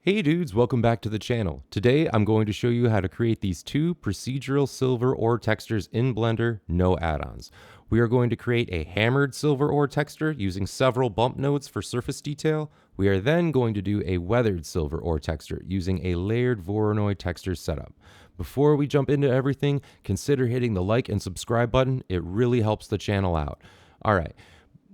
Hey dudes, welcome back to the channel. Today I'm going to show you how to create these two procedural silver ore textures in Blender, no add-ons. We are going to create a hammered silver ore texture using several bump nodes for surface detail. We are then going to do a weathered silver ore texture using a layered Voronoi texture setup. Before we jump into everything, consider hitting the like and subscribe button. It really helps the channel out. Alright,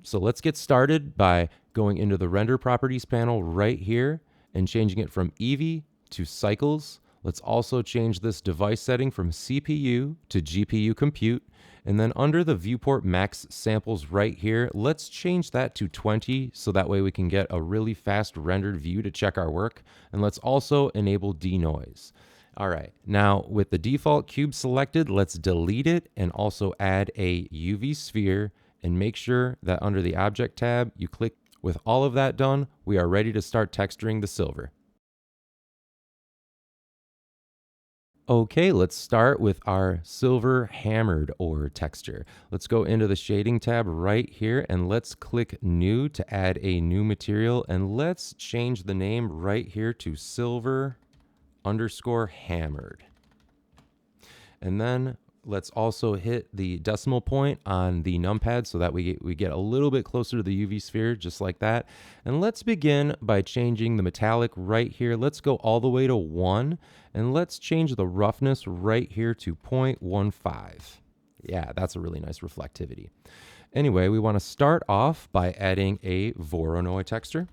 so let's get started by going into the render properties panel right here and changing it from Eevee to cycles. Let's also change this device setting from CPU to GPU compute. And then under the viewport max samples right here, let's change that to 20 so that way we can get a really fast rendered view to check our work. And let's also enable denoise. All right, now with the default cube selected, let's delete it and also add a UV sphere and make sure that under the object tab, you click. With all of that done, we are ready to start texturing the silver. Okay, let's start with our silver hammered ore texture. Let's go into the shading tab right here and let's click new to add a new material, and let's change the name right here to silver underscore hammered. And then let's also hit the decimal point on the numpad so that we get a little bit closer to the UV sphere, just like that. And let's begin by changing the metallic right here. Let's go all the way to 1, and let's change the roughness right here to 0.15. Yeah, that's a really nice reflectivity. Anyway, we want to start off by adding a Voronoi texture.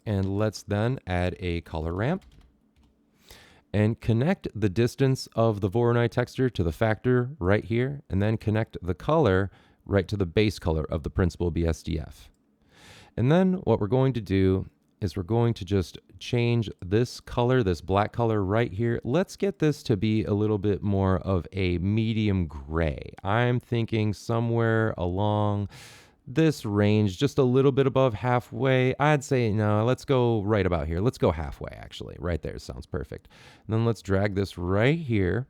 And let's then add a color ramp. And connect the distance of the Voronoi texture to the factor right here, and then connect the color right to the base color of the principal BSDF. And then what we're going to do is we're going to just change this color, this black color right here. Let's get this to be a little bit more of a medium gray. I'm thinking somewhere along this range, just a little bit above halfway. I'd say, no, let's go right about here. Let's go halfway, actually. Right there sounds perfect. And then let's drag this right here.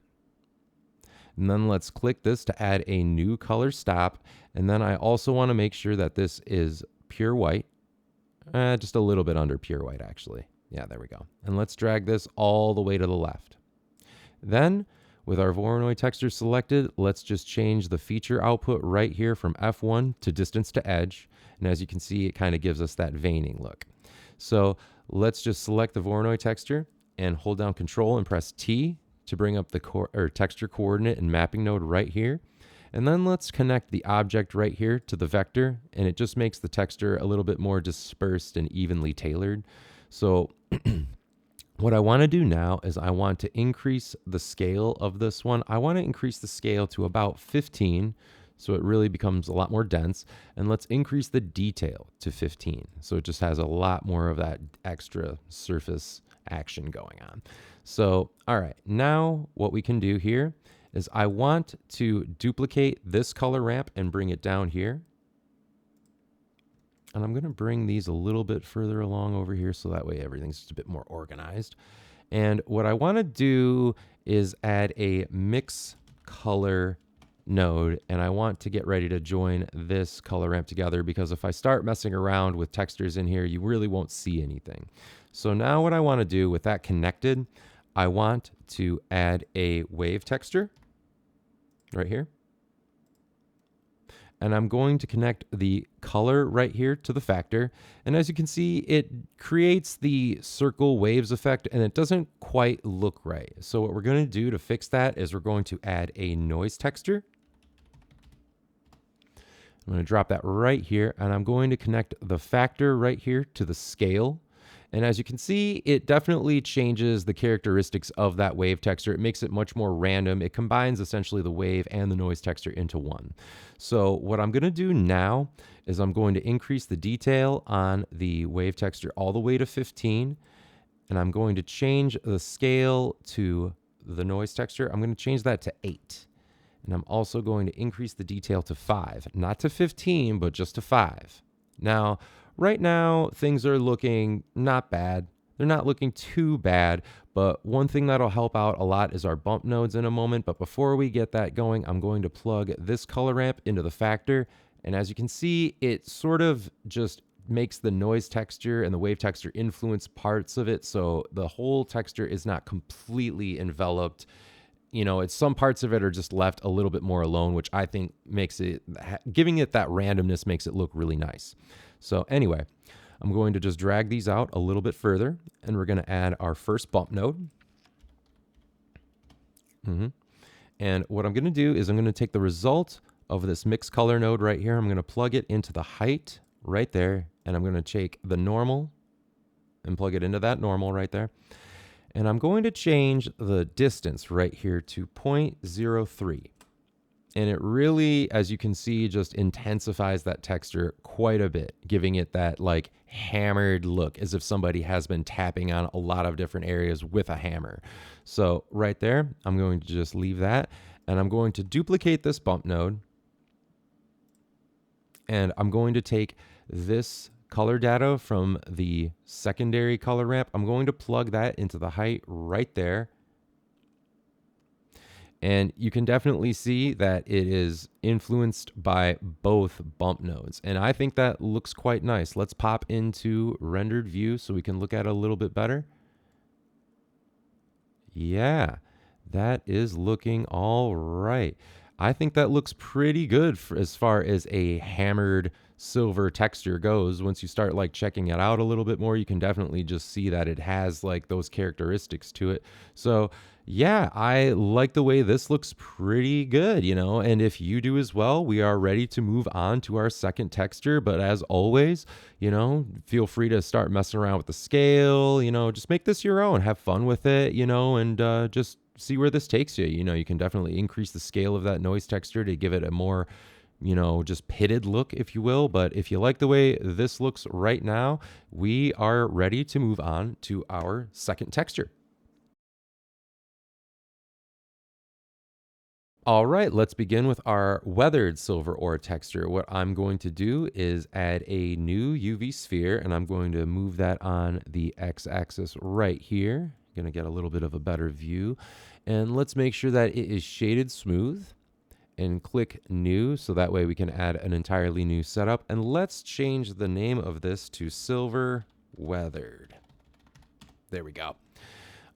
And then let's click this to add a new color stop. And then I also want to make sure that this is pure white. Just a little bit under pure white, actually. Yeah, there we go. And let's drag this all the way to the left. Then, with our Voronoi texture selected, let's just change the feature output right here from F1 to distance to edge. And as you can see, it kind of gives us that veining look. So let's just select the Voronoi texture and hold down Control and press T to bring up the texture coordinate and mapping node right here. And then let's connect the object right here to the vector, and it just makes the texture a little bit more dispersed and evenly tailored. So what I want to do now is I want to increase the scale of this one. I want to increase the scale to about 15, so it really becomes a lot more dense. And let's increase the detail to 15, so it just has a lot more of that extra surface action going on. So, all right, now what we can do here is I want to duplicate this color ramp and bring it down here. And I'm going to bring these a little bit further along over here so that way everything's just a bit more organized. And what I want to do is add a mix color node, and I want to get ready to join this color ramp together, because if I start messing around with textures in here, you really won't see anything. So now what I want to do with that connected, I want to add a wave texture right here. And I'm going to connect the color right here to the factor. And as you can see, it creates the circle waves effect, and it doesn't quite look right. So what we're going to do to fix that is we're going to add a noise texture. I'm going to drop that right here, and I'm going to connect the factor right here to the scale. And as you can see, it definitely changes the characteristics of that wave texture. It makes it much more random. It combines essentially the wave and the noise texture into one. So what I'm going to do now is I'm going to increase the detail on the wave texture all the way to 15. And I'm going to change the scale to the noise texture. I'm going to change that to 8. And I'm also going to increase the detail to 5. Not to 15, but just to 5. Now, right now, things are looking not bad. They're not looking too bad, but one thing that'll help out a lot is our bump nodes in a moment. But before we get that going, I'm going to plug this color ramp into the factor. And as you can see, it sort of just makes the noise texture and the wave texture influence parts of it. So the whole texture is not completely enveloped. You know, it's some parts of it are just left a little bit more alone, which I think makes it, giving it that randomness makes it look really nice. So anyway, I'm going to just drag these out a little bit further, and we're going to add our first bump node. And what I'm going to do is I'm going to take the result of this mix color node right here. I'm going to plug it into the height right there, and I'm going to take the normal and plug it into that normal right there. And I'm going to change the distance right here to 0.03. And it really, as you can see, just intensifies that texture quite a bit, giving it that like hammered look, as if somebody has been tapping on a lot of different areas with a hammer. So right there, I'm going to just leave that, and I'm going to duplicate this bump node, and I'm going to take this color data from the secondary color ramp. I'm going to plug that into the height right there. And you can definitely see that it is influenced by both bump nodes. And I think that looks quite nice. Let's pop into rendered view so we can look at it a little bit better. Yeah, that is looking all right. I think that looks pretty good as far as a hammered silver texture goes. Once you start like checking it out a little bit more, you can definitely just see that it has like those characteristics to it. So yeah, I like the way this looks pretty good, you know, and if you do as well, we are ready to move on to our second texture. But as always, you know, feel free to start messing around with the scale, you know, just make this your own, have fun with it, you know, and just see where this takes you. You know, you can definitely increase the scale of that noise texture to give it a more, you know, just pitted look, if you will. But if you like the way this looks right now, we are ready to move on to our second texture. All right, let's begin with our weathered silver ore texture. What I'm going to do is add a new UV sphere, and I'm going to move that on the x-axis right here. I'm going to get a little bit of a better view. And let's make sure that it is shaded smooth, and click new, so that way we can add an entirely new setup. And let's change the name of this to silver weathered. There we go.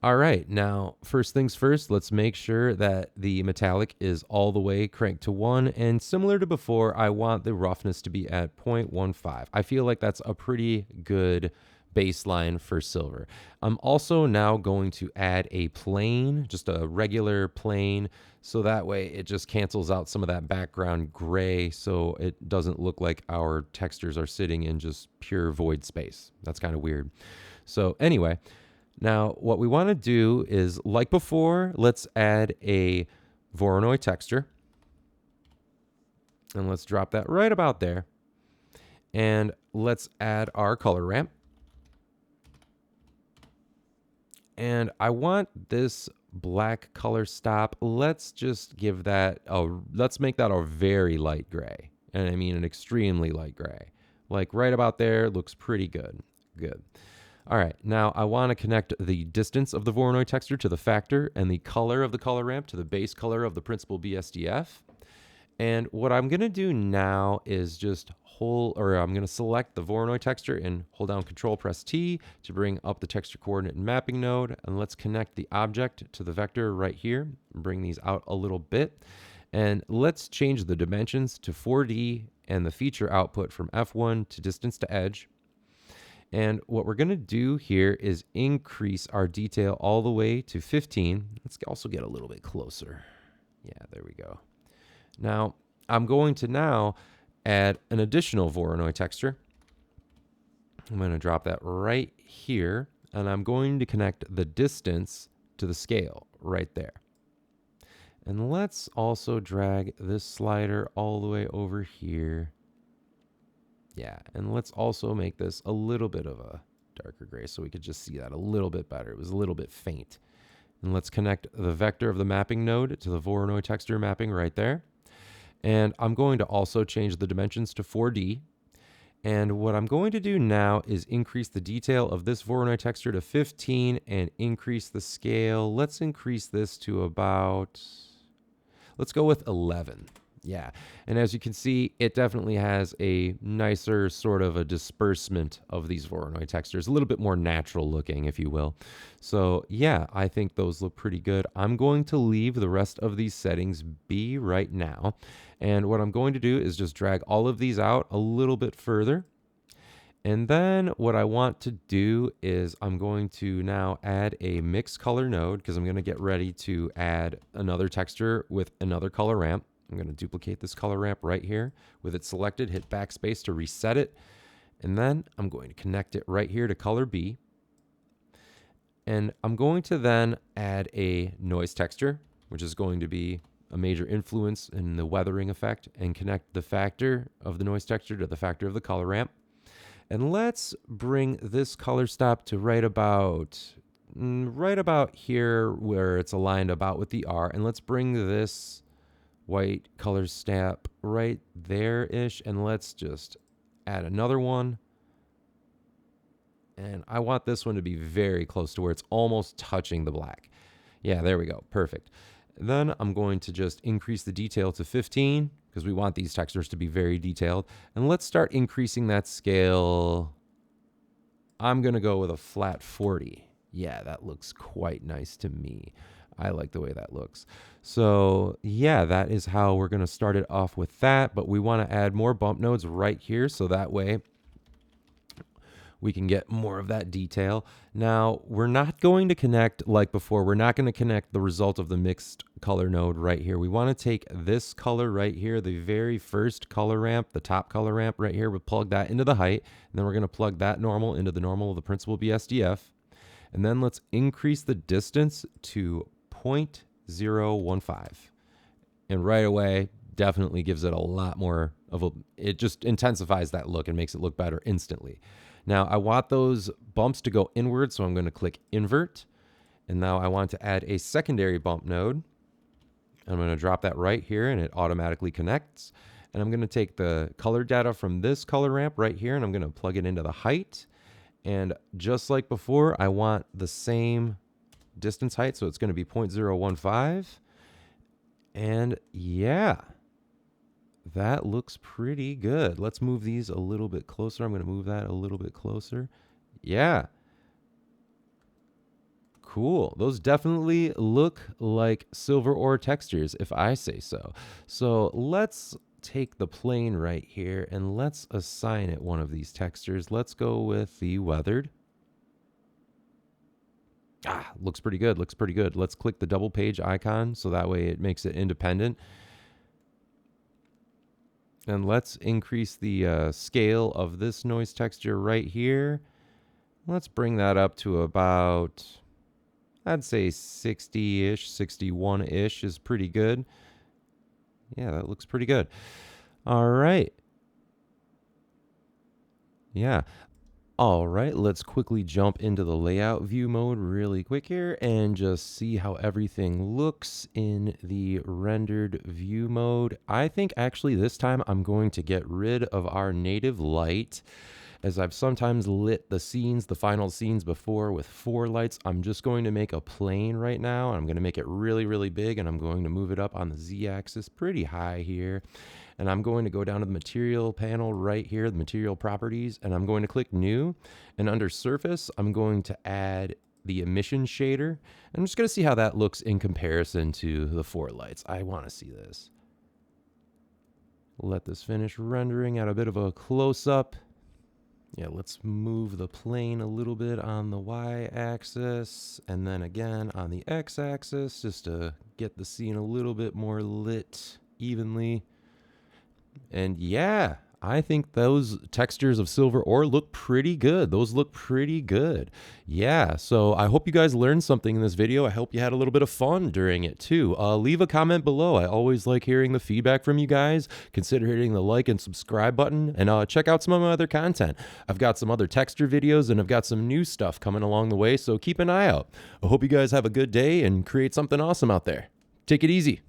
All right, now first things first, let's make sure that the metallic is all the way cranked to 1, and similar to before, I want the roughness to be at 0.15. I feel like that's a pretty good baseline for silver. I'm also now going to add a plane, just a regular plane, so that way it just cancels out some of that background gray, so it doesn't look like our textures are sitting in just pure void space. That's kind of weird. So anyway, now what we want to do is, like before, let's add a Voronoi texture. And let's drop that right about there. And let's add our color ramp. And I want this black color stop. Let's just give that let's make that a very light gray. And I mean an extremely light gray. Like right about there looks pretty good. Good. All right, now I want to connect the distance of the Voronoi texture to the factor and the color of the color ramp to the base color of the principal BSDF. And what I'm going to do now is just I'm going to select the Voronoi texture and hold down Control press T to bring up the texture coordinate and mapping node. And let's connect the object to the vector right here. Bring these out a little bit. And let's change the dimensions to 4D and the feature output from F1 to distance to edge. And what we're going to do here is increase our detail all the way to 15. Let's also get a little bit closer. Yeah, there we go. Now, I'm going to now add an additional Voronoi texture. I'm going to drop that right here, and I'm going to connect the distance to the scale right there. And let's also drag this slider all the way over here. Yeah, and let's also make this a little bit of a darker gray so we could just see that a little bit better. It was a little bit faint. And let's connect the vector of the mapping node to the Voronoi texture mapping right there. And I'm going to also change the dimensions to 4D. And what I'm going to do now is increase the detail of this Voronoi texture to 15 and increase the scale. Let's increase this to about, let's go with 11. Yeah, and as you can see, it definitely has a nicer sort of a disbursement of these Voronoi textures, a little bit more natural looking, if you will. So yeah, I think those look pretty good. I'm going to leave the rest of these settings be right now. And what I'm going to do is just drag all of these out a little bit further. And then what I want to do is I'm going to now add a mix color node because I'm going to get ready to add another texture with another color ramp. I'm going to duplicate this color ramp right here. With it selected, hit backspace to reset it. And then I'm going to connect it right here to color B. And I'm going to then add a noise texture, which is going to be a major influence in the weathering effect, and connect the factor of the noise texture to the factor of the color ramp. And let's bring this color stop to right about here where it's aligned about with the R. And let's bring this white color step right there-ish. And let's just add another one. And I want this one to be very close to where it's almost touching the black. Yeah, there we go. Perfect. Then I'm going to just increase the detail to 15 because we want these textures to be very detailed. And let's start increasing that scale. I'm going to go with a flat 40. Yeah, that looks quite nice to me. I like the way that looks. So yeah, that is how we're going to start it off with that. But we want to add more bump nodes right here so that way we can get more of that detail. Now, we're not going to connect like before. We're not going to connect the result of the mixed color node right here. We want to take this color right here, the very first color ramp, the top color ramp right here. We'll plug that into the height, and then we're going to plug that normal into the normal of the principal BSDF. And then let's increase the distance to 0.015. And right away, definitely gives it a lot more of a, it just intensifies that look and makes it look better instantly. Now I want those bumps to go inward, so I'm going to click invert. And now I want to add a secondary bump node. I'm going to drop that right here and it automatically connects. And I'm going to take the color data from this color ramp right here and I'm going to plug it into the height. And just like before, I want the same distance height, so it's going to be 0.015. And yeah, that looks pretty good. Let's move these a little bit closer. I'm going to move that a little bit closer. Yeah. Cool. Those definitely look like silver ore textures, if I say so. So let's take the plane right here and let's assign it one of these textures. Let's go with the weathered. Looks pretty good. Looks pretty good. Let's click the double page icon so that way it makes it independent. And let's increase the scale of this noise texture right here. Let's bring that up to about, I'd say 60-ish, 61-ish is pretty good. Yeah, that looks pretty good. All right. Yeah. All right, let's quickly jump into the layout view mode really quick here and just see how everything looks in the rendered view mode. I think actually this time I'm going to get rid of our native light, as I've sometimes lit the scenes, the final scenes before with 4 lights. I'm just going to make a plane right now. I'm going to make it really, really big, and I'm going to move it up on the Z-axis pretty high here. And I'm going to go down to the material panel right here, the material properties, and I'm going to click new. And under surface, I'm going to add the emission shader. I'm just going to see how that looks in comparison to the 4 lights. I want to see this. Let this finish rendering at a bit of a close-up. Yeah, let's move the plane a little bit on the Y-axis and then again on the X-axis just to get the scene a little bit more lit evenly. And yeah, I think those textures of silver ore look pretty good. Those look pretty good. Yeah, so I hope you guys learned something in this video. I hope you had a little bit of fun during it too. Leave a comment below. I always like hearing the feedback from you guys. Consider hitting the like and subscribe button, and check out some of my other content. I've got some other texture videos and I've got some new stuff coming along the way, so keep an eye out. I hope you guys have a good day and create something awesome out there. Take it easy.